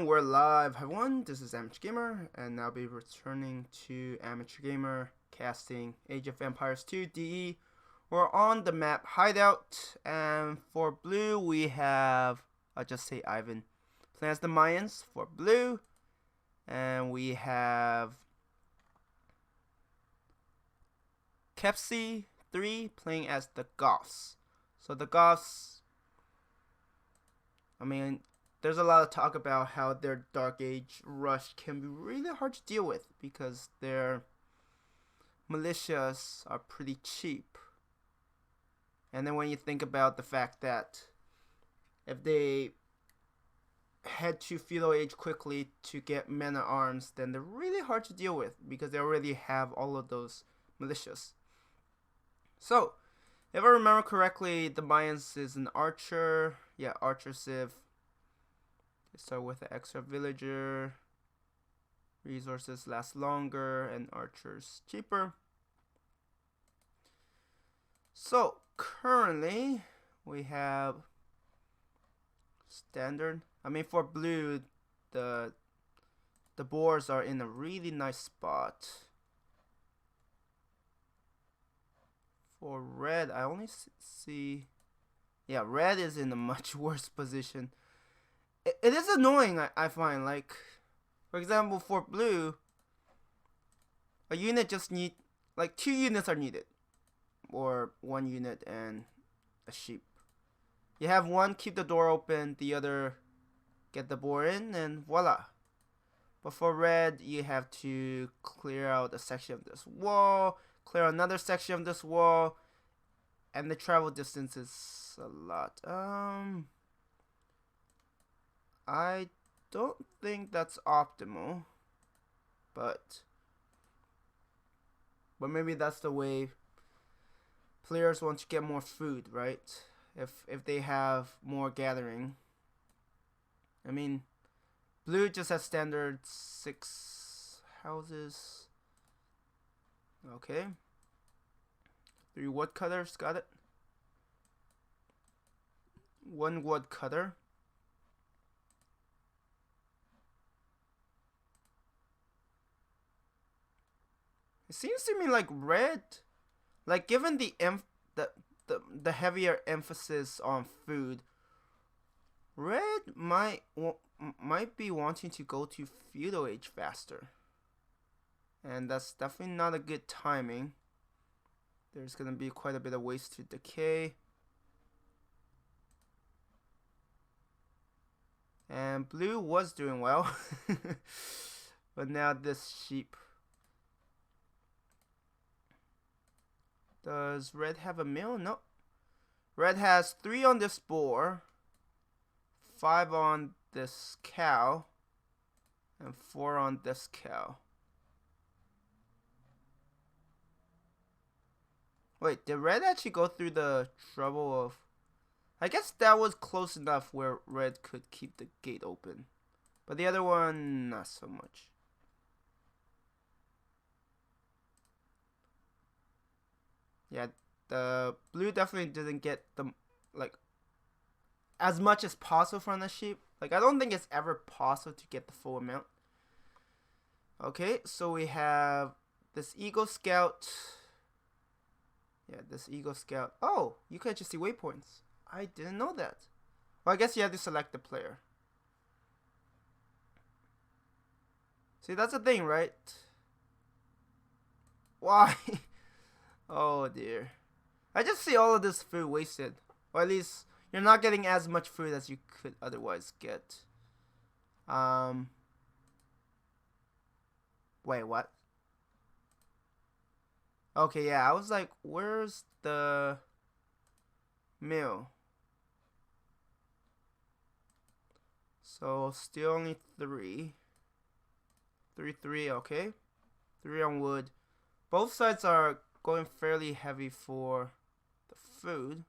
And we're live. Hi everyone, this is Amateur Gamer, and I'll be returning to Amateur Gamer casting Age of Empires 2 DE. We're on the map Hideout, and for blue we have, I'll just say Ivan, playing as the Mayans for blue, and we have Kepsi 3 playing as the Goths. So the Goths, I mean, there's a lot of talk about how their Dark Age rush can be really hard to deal with because their militias are pretty cheap. And then when you think about the fact that if they head to Feudal Age quickly to get men at arms, then they're really hard to deal with because they already have all of those militias. So, if I remember correctly, the Mayans is an archer. Yeah, archer civ. They start with an extra villager. Resources last longer and archers cheaper. So currently we have standard. I mean, for blue, the boars are in a really nice spot. For red, I only see, yeah, red is in a much worse position. It is annoying, I find. Like, for example, for blue, a unit just need, like, 2 units are needed, or 1 unit and a sheep. You have one keep the door open, the other get the boar in, and voila. But for red, you have to clear out a section of this wall, clear another section of this wall, and the travel distance is a lot. I don't think that's optimal, but maybe that's the way players want to get more food, right? If they have more gathering. I mean, blue just has standard 6 houses. Okay. 3 woodcutters, got it. 1 woodcutter. It seems to me like red, like given the heavier emphasis on food, red might be wanting to go to Feudal Age faster, and that's definitely not a good timing. There's gonna be quite a bit of waste to decay, and blue was doing well, but now this sheep. Does red have a mill? No. Red has 3 on this boar, 5 on this cow, and 4 on this cow. Wait, did red actually go through the trouble of... I guess that was close enough where red could keep the gate open. But the other one, not so much. Yeah, the blue definitely didn't get the, like, as much as possible from the sheep. Like, I don't think it's ever possible to get the full amount. Okay, so we have this Eagle Scout. Yeah, this Eagle Scout. Oh, you can just see waypoints. I didn't know that. Well, I guess you have to select the player. See, that's the thing, right? Why? Oh dear. I just see all of this food wasted. Or at least you're not getting as much food as you could otherwise get. Wait, what? Okay, yeah, I was like, where's the mill? So still only 3. 3, okay. 3 on wood. Both sides are going fairly heavy for the food.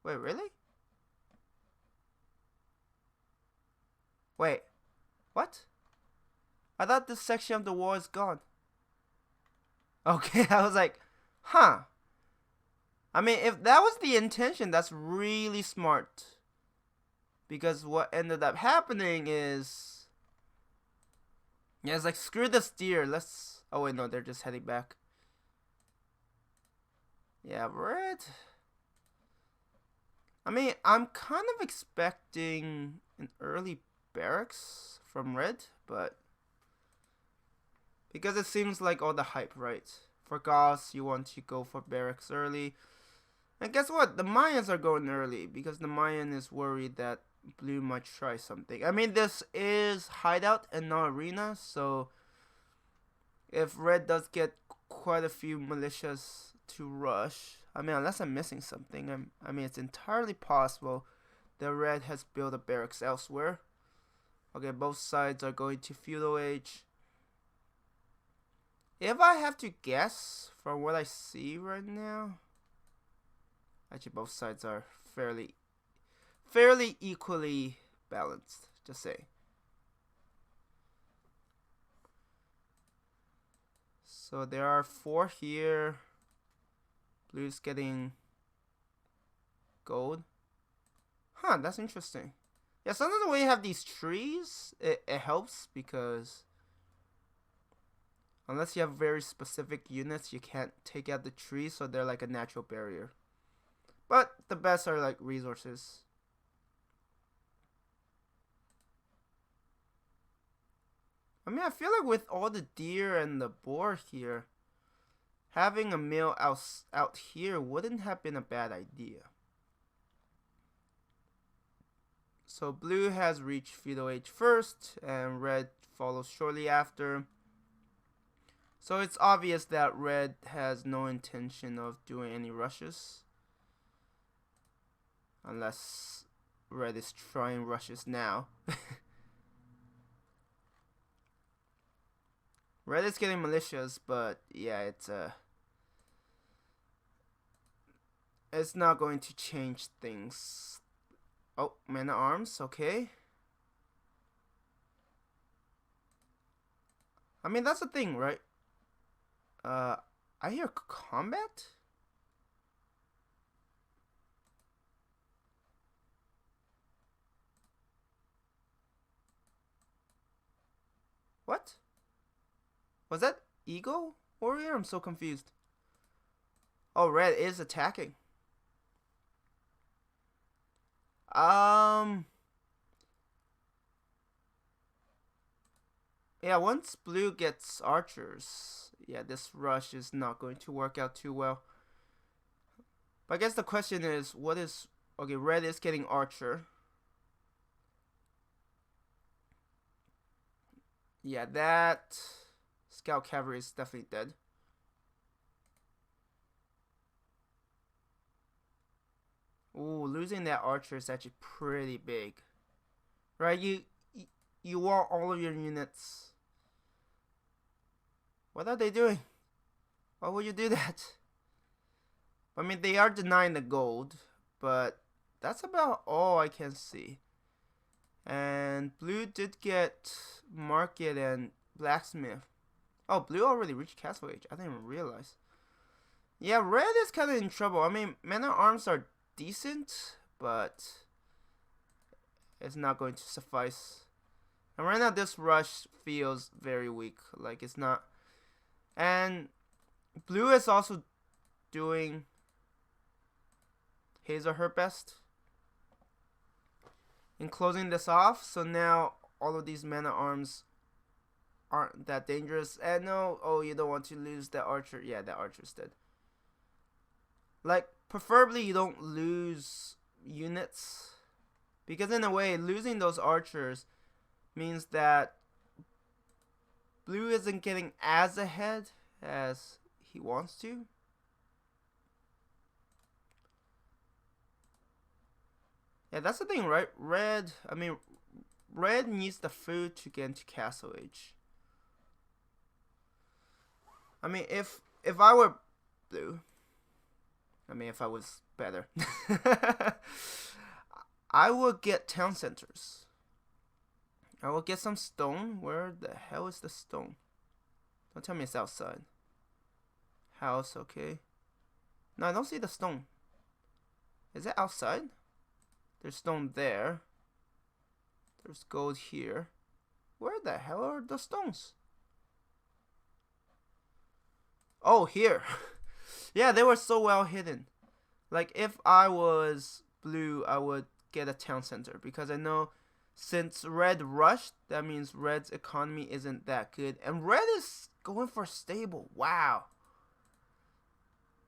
Wait, really? Wait, what? I thought this section of the wall is gone. Okay, I was like, huh. I mean, if that was the intention, that's really smart. Because what ended up happening is, yeah, it's like, screw this deer. Let's. Oh wait, no, they're just heading back. Yeah, red. I mean, I'm kind of expecting an early barracks from red, but because it seems like all the hype, right? For Gauss, you want to go for barracks early. And guess what? The Mayans are going early because the Mayan is worried that blue might try something. I mean, this is hideout and not arena, so if red does get quite a few militias to rush, I mean, unless I'm missing something, I mean, it's entirely possible that red has built a barracks elsewhere. Okay, both sides are going to feudal age. If I have to guess from what I see right now, actually both sides are fairly equally balanced, just say. So there are 4 here. Blue's getting gold. Huh, that's interesting. Yeah, sometimes when you have these trees, it helps because unless you have very specific units, you can't take out the trees, so they're like a natural barrier. But the best are like resources. I mean, I feel like with all the deer and the boar here, having a mill out here wouldn't have been a bad idea. So blue has reached feudal age first, and red follows shortly after. So it's obvious that red has no intention of doing any rushes. Unless red is trying rushes now. Red is getting militias, but yeah, it's not going to change things. Oh, man at arms, okay. I mean, that's the thing, right? I hear combat? What? Was that Eagle Warrior? I'm so confused. Oh, red is attacking. Yeah, once blue gets archers, yeah, this rush is not going to work out too well. But I guess the question is, what is... Okay, red is getting archer. Yeah, that scout cavalry is definitely dead. Ooh, losing that archer is actually pretty big. Right, you want all of your units. What are they doing? Why would you do that? I mean, they are denying the gold, but that's about all I can see. And blue did get market and blacksmith. Oh, blue already reached castle age. I didn't even realize. Yeah, red is kind of in trouble. I mean, men at arms are decent, but it's not going to suffice. And right now, this rush feels very weak. Like, it's not. And blue is also doing his or her best in closing this off. So now all of these men at arms aren't that dangerous. And no, oh, you don't want to lose that archer. Yeah, that archer's dead. Like, preferably you don't lose units, because in a way, losing those archers means that blue isn't getting as ahead as he wants to. Yeah, that's the thing, right? Red needs the food to get into castle age. I mean, if I were blue, I mean, if I was better, I would get town centers. I will get some stone. Where the hell is the stone? Don't tell me it's outside. House, okay. No, I don't see the stone. Is it outside? There's stone there. There's gold here. Where the hell are the stones? Oh, here. Yeah, they were so well hidden. Like, if I was blue, I would get a town center. Because I know since red rushed, that means red's economy isn't that good. And red is going for stable. Wow.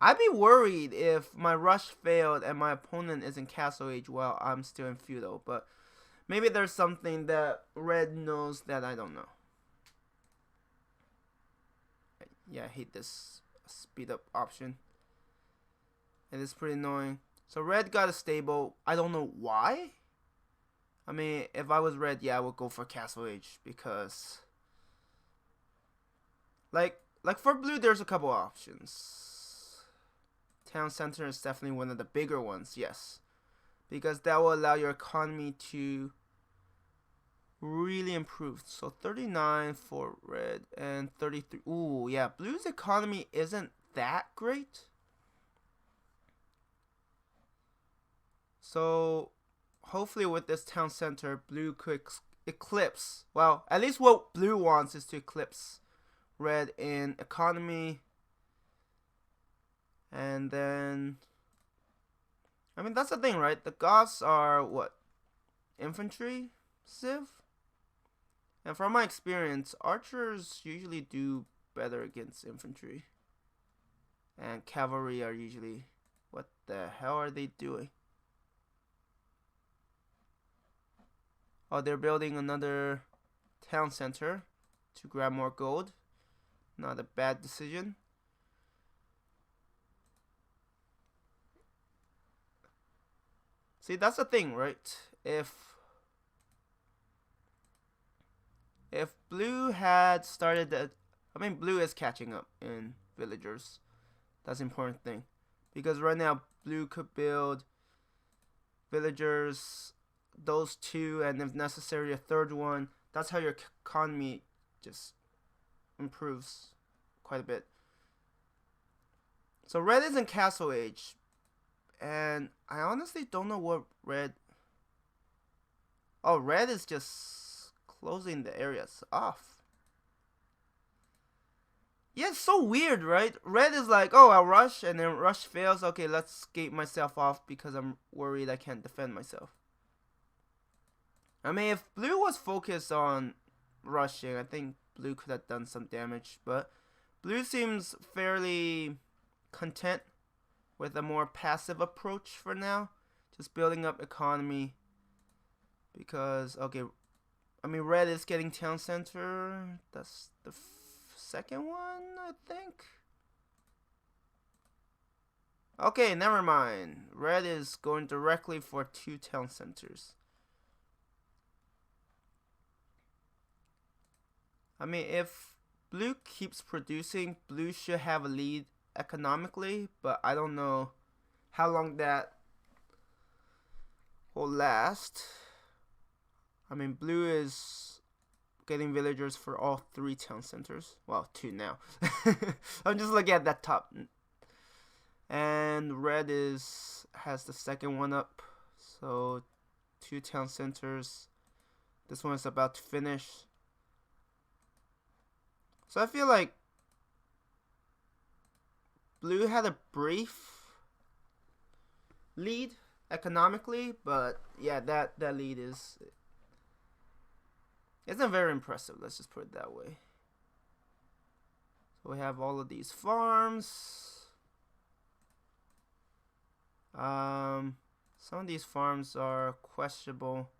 I'd be worried if my rush failed and my opponent is in castle age while I'm still in feudal. But maybe there's something that red knows that I don't know. Yeah, I hate this speed up option. It is pretty annoying. So red got a stable. I don't know why. I mean, if I was red, yeah, I would go for castle age because, like for blue, there's a couple options. Town center is definitely one of the bigger ones, yes, because that will allow your economy to really improve. So 39 for red and 33. Ooh, yeah, blue's economy isn't that great. So hopefully with this town center, blue could eclipse. Well, at least what blue wants is to eclipse red in economy. And then, I mean, that's the thing, right? The Goths are what? Infantry civ? And from my experience, archers usually do better against infantry. And cavalry are usually, what the hell are they doing? Oh, they're building another town center to grab more gold. Not a bad decision. See, that's the thing, right? If blue had started the, I mean, blue is catching up in villagers. That's an important thing. Because right now, blue could build villagers, those two, and if necessary, a third one. That's how your economy just improves quite a bit. So red is in castle age. And I honestly don't know what red... Oh, red is just closing the areas off. Yeah, it's so weird, right? Red is like, oh, I'll rush, and then rush fails. Okay, let's skate myself off because I'm worried I can't defend myself. I mean, if blue was focused on rushing, I think blue could have done some damage. But blue seems fairly content with a more passive approach for now. Just building up economy. Because, okay, I mean, red is getting town center. That's the second one, I think. Okay, never mind. Red is going directly for 2 town centers. I mean, if blue keeps producing, blue should have a lead economically, but I don't know how long that will last. I mean, blue is getting villagers for all 3 town centers. Well, 2 now. I'm just looking at that top. And red has the second one up. So 2 town centers. This one is about to finish. So I feel like blue had a brief lead economically, but yeah, that lead isn't very impressive. Let's just put it that way. So we have all of these farms. Some of these farms are questionable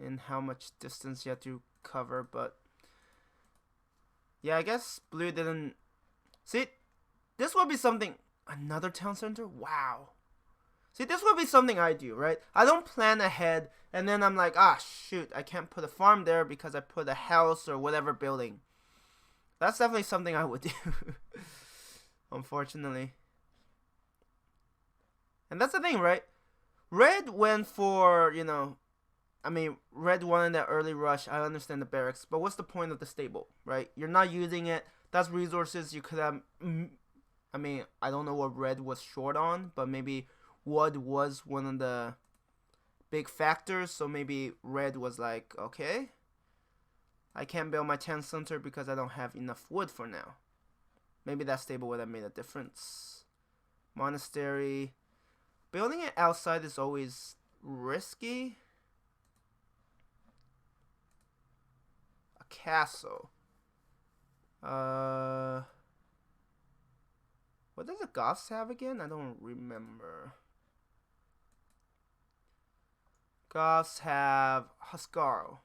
in how much distance you have to cover, but yeah, I guess blue didn't see. This would be something. Another town center? Wow. See, this would be something I do, right? I don't plan ahead, and then I'm like, ah, shoot, I can't put a farm there because I put a house or whatever building. That's definitely something I would do. Unfortunately. And that's the thing, right? Red went for, you know, I mean, red wanted that early rush. I understand the barracks, but what's the point of the stable, right? You're not using it. That's resources you could have. I mean, I don't know what red was short on, but maybe wood was one of the big factors. So maybe red was like, okay, I can't build my town center because I don't have enough wood for now. Maybe that stable would have made a difference. Monastery. Building it outside is always risky. A castle. What does the Goths have again? I don't remember. Goths have Huscarl,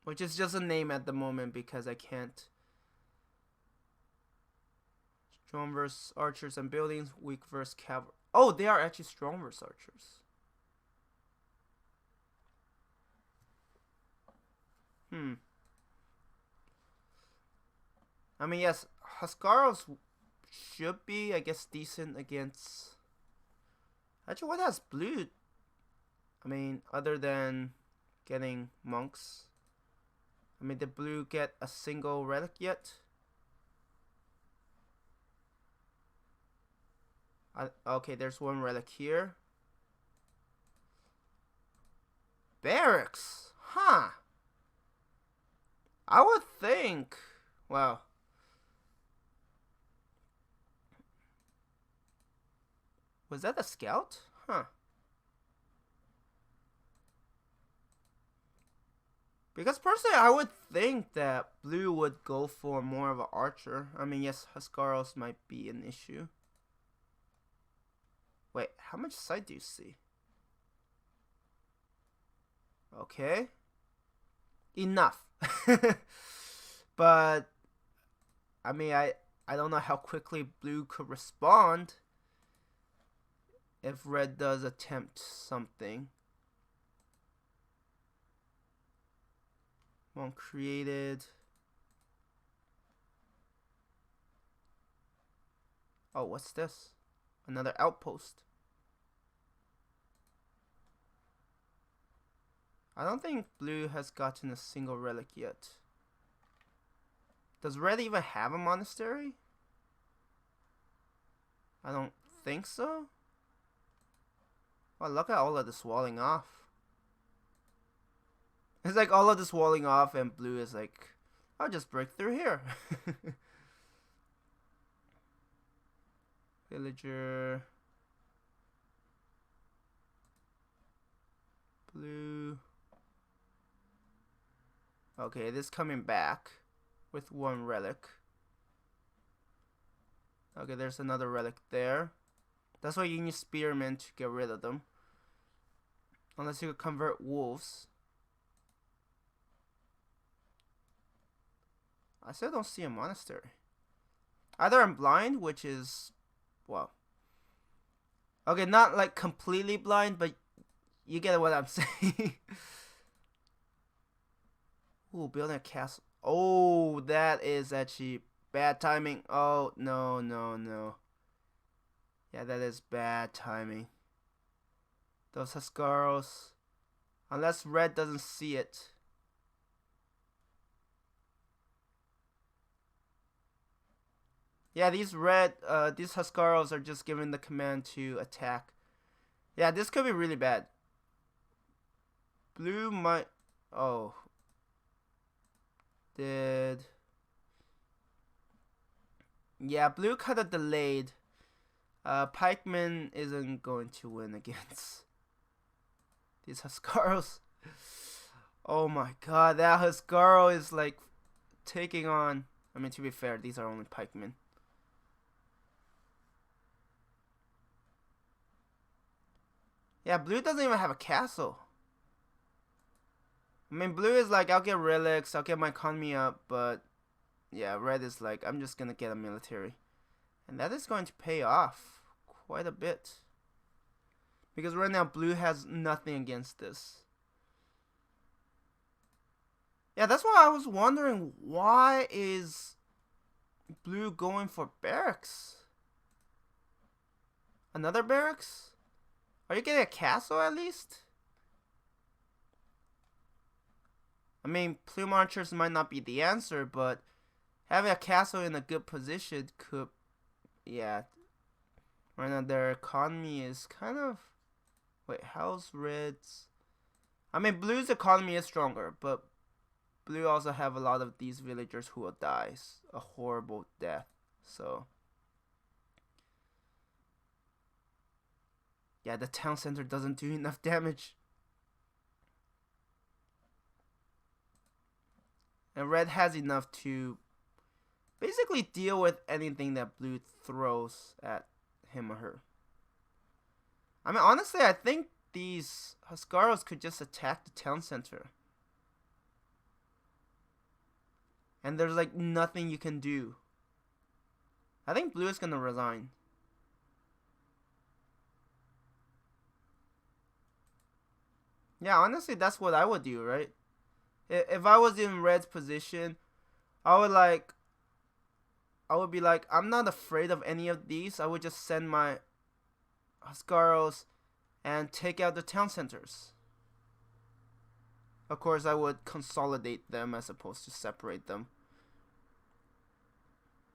which is just a name at the moment because I can't. Strong versus archers and buildings, weak versus cavalry. Oh, they are actually strong versus archers. I mean, yes, Huscarls should be, I guess, decent against. Actually, what has blue? I mean, other than getting monks. I mean, did blue get a single relic yet? Okay, there's one relic here. Barracks, huh? I would think. Wow. Was that a scout? Huh. Because personally, I would think that blue would go for more of an archer. I mean, yes, Huscarls might be an issue. Wait, how much sight do you see? Okay. Enough. But, I mean, I don't know how quickly blue could respond if red does attempt something. One created. Oh, what's this? Another outpost. I don't think blue has gotten a single relic yet. Does red even have a monastery? I don't think so. Oh, look at all of this walling off. It's like all of this walling off and blue is like, I'll just break through here. Villager. Blue. Okay, it is coming back with one relic. Okay, there's another relic there. That's why you need spearmen to get rid of them. Unless you could convert wolves. I still don't see a monastery. Either I'm blind, which is, well, okay, not like completely blind, but you get what I'm saying. Ooh, building a castle. Oh, that is actually bad timing. Oh, no, no, no. Yeah, that is bad timing. Those Huscarls. Unless red doesn't see it. Yeah, these Huscarls are just giving the command to attack. Yeah, this could be really bad. Blue might. Oh. Yeah, blue kind of delayed. Pikeman isn't going to win against these Huscarls. Oh my god, that Huscarl is like taking on. I mean, to be fair, these are only pikemen. Yeah, blue doesn't even have a castle. I mean, blue is like, I'll get relics, I'll get my economy up, but yeah, red is like, I'm just gonna get a military. And that is going to pay off quite a bit. Because right now, blue has nothing against this. Yeah, that's why I was wondering, why is blue going for barracks? Another barracks? Are you getting a castle at least? I mean, plume archers might not be the answer, but having a castle in a good position could, yeah. Right now their economy is kind of Wait, how's red's? I mean, blue's economy is stronger, but blue also have a lot of these villagers who will die a horrible death. So yeah, the town center doesn't do enough damage. And red has enough to basically deal with anything that blue throws at him or her. I mean, honestly, I think these Huskarls could just attack the town center. And there's like nothing you can do. I think blue is gonna resign. Yeah, honestly, that's what I would do, right? If I was in red's position, I would be like, I'm not afraid of any of these. I would just send my Huskarls and take out the town centers. Of course, I would consolidate them as opposed to separate them.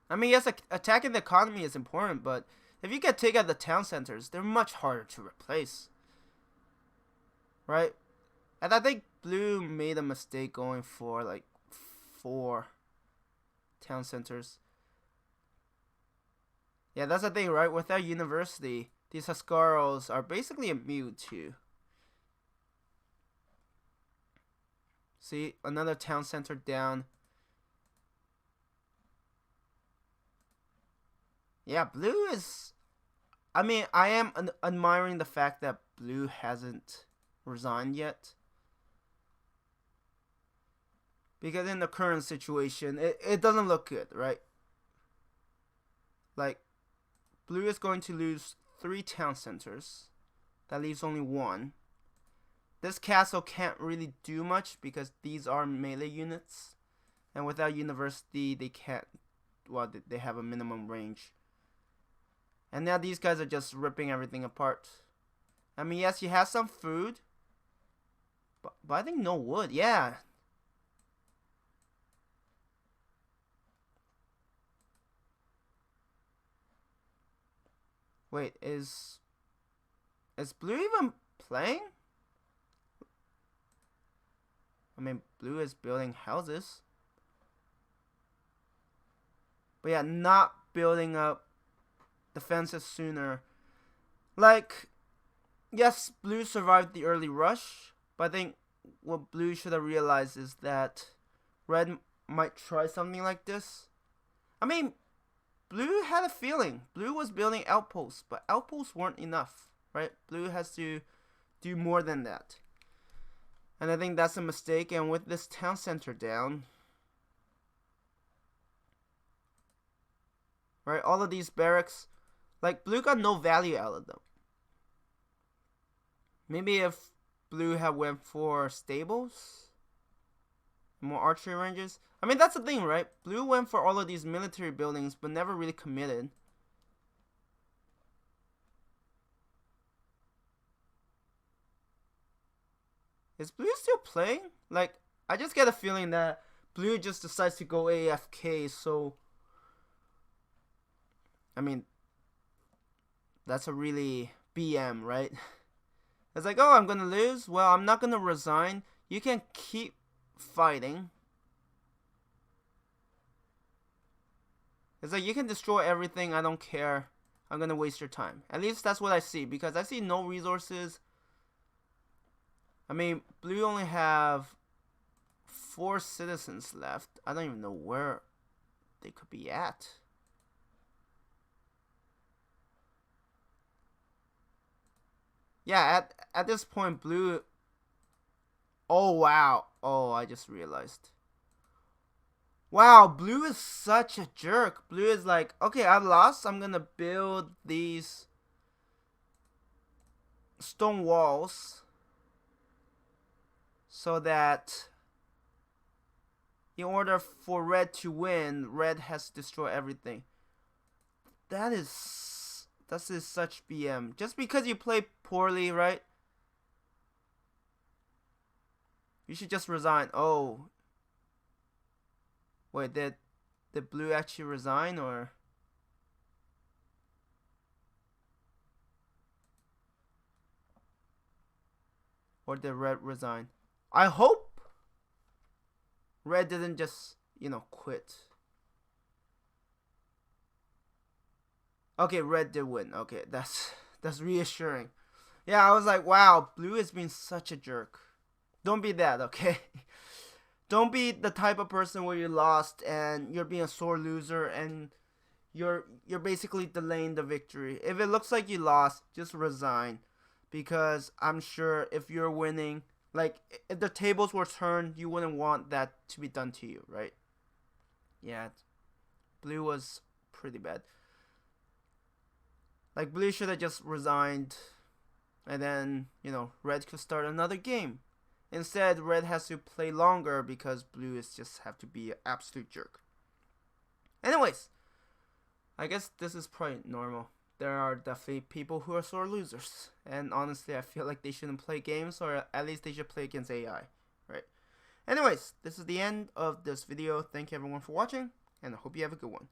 I mean, yes, attacking the economy is important, but if you can take out the town centers, they're much harder to replace. Right? And I think blue made a mistake going for like 4 town centers. Yeah, that's the thing, right? Without university, these Huskarls are basically immune to. See, another town center down. Yeah, blue is... I mean, I am admiring the fact that blue hasn't resigned yet. Because in the current situation, it doesn't look good, right? Like, blue is going to lose 3 town centers. That leaves only 1. This castle can't really do much because these are melee units. And without university, they can't... Well, they have a minimum range. And now these guys are just ripping everything apart. I mean, yes, he has some food. But I think no wood. Yeah. Wait, is blue even playing? I mean, blue is building houses. But yeah, not building up defenses sooner. Like, yes, blue survived the early rush, but I think what blue should have realized is that red might try something like this. I mean, blue had a feeling. Blue was building outposts, but outposts weren't enough, right? Blue has to do more than that. And I think that's a mistake, and with this town center down, right, all of these barracks, like, blue got no value out of them. Maybe if blue had went for stables, more archery ranges. I mean, that's the thing, right? Blue went for all of these military buildings, but never really committed. Is blue still playing? Like, I just get a feeling that blue just decides to go AFK, so... I mean, that's a really BM, right? It's like, oh, I'm gonna lose? Well, I'm not gonna resign. You can keep fighting. It's like, you can destroy everything, I don't care. I'm gonna waste your time. At least that's what I see, because I see no resources. I mean, blue only have 4 citizens left. I don't even know where they could be at. Yeah, at this point, blue... Oh, wow. Oh, I just realized. Wow, blue is such a jerk. Blue is like, okay, I lost. I'm gonna build these stone walls so that in order for red to win, red has to destroy everything. That is such BM. Just because you play poorly, right? You should just resign. Oh. Wait, did blue actually resign, or? Or did red resign? I hope red didn't just, quit. Okay, red did win. Okay, that's reassuring. Yeah, I was like, wow, blue has been such a jerk. Don't be that, okay? Don't be the type of person where you lost and you're being a sore loser and you're basically delaying the victory. If it looks like you lost, just resign, because I'm sure if you're winning, like if the tables were turned, you wouldn't want that to be done to you, right? Yeah, blue was pretty bad. Like blue should have just resigned, and then red could start another game. Instead, red has to play longer because blue is just have to be an absolute jerk. Anyways, I guess this is probably normal. There are definitely people who are sore losers, and honestly, I feel like they shouldn't play games, or at least they should play against AI, right? Anyways, this is the end of this video. Thank you everyone for watching, and I hope you have a good one.